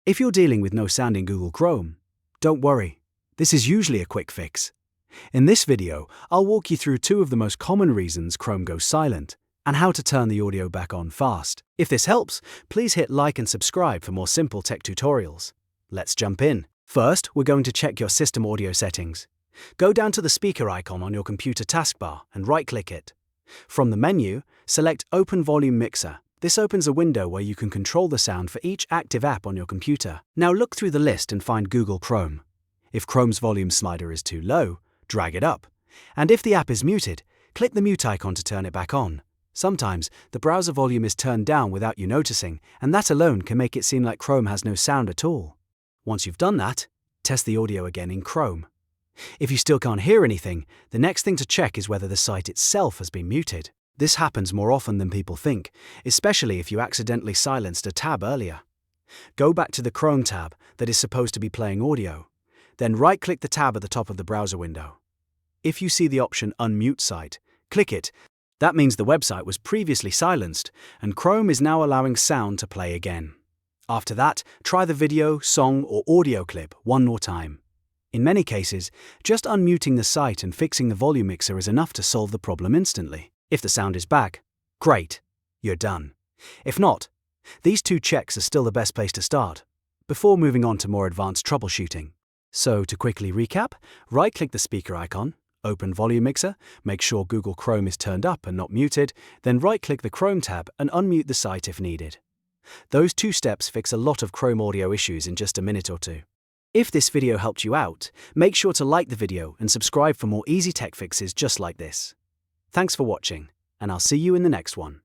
If you're dealing with no sound in Google Chrome, don't worry. This is usually a quick fix. In this video, I'll walk you through 2 of the most common reasons Chrome goes silent and how to turn the audio back on fast. If this helps, please hit like and subscribe for more simple tech tutorials. Let's jump in. First, we're going to check your system audio settings. Go down to the speaker icon on your computer taskbar and right-click it. From the menu, select Open Volume Mixer. This opens a window where you can control the sound for each active app on your computer. Now look through the list and find Google Chrome. If Chrome's volume slider is too low, drag it up. And if the app is muted, click the mute icon to turn it back on. Sometimes, the browser volume is turned down without you noticing, and that alone can make it seem like Chrome has no sound at all. Once you've done that, test the audio again in Chrome. If you still can't hear anything, the next thing to check is whether the site itself has been muted. This happens more often than people think, especially if you accidentally silenced a tab earlier. Go back to the Chrome tab that is supposed to be playing audio. Then right-click the tab at the top of the browser window. If you see the option Unmute Site, click it. That means the website was previously silenced, and Chrome is now allowing sound to play again. After that, try the video, song, or audio clip one more time. In many cases, just unmuting the site and fixing the volume mixer is enough to solve the problem instantly. If the sound is back, great, you're done. If not, these 2 checks are still the best place to start, before moving on to more advanced troubleshooting. So to quickly recap, right-click the speaker icon, open Volume Mixer, make sure Google Chrome is turned up and not muted, then right-click the Chrome tab and unmute the site if needed. Those 2 steps fix a lot of Chrome audio issues in just a minute or 2. If this video helped you out, make sure to like the video and subscribe for more easy tech fixes just like this. Thanks for watching, and I'll see you in the next one.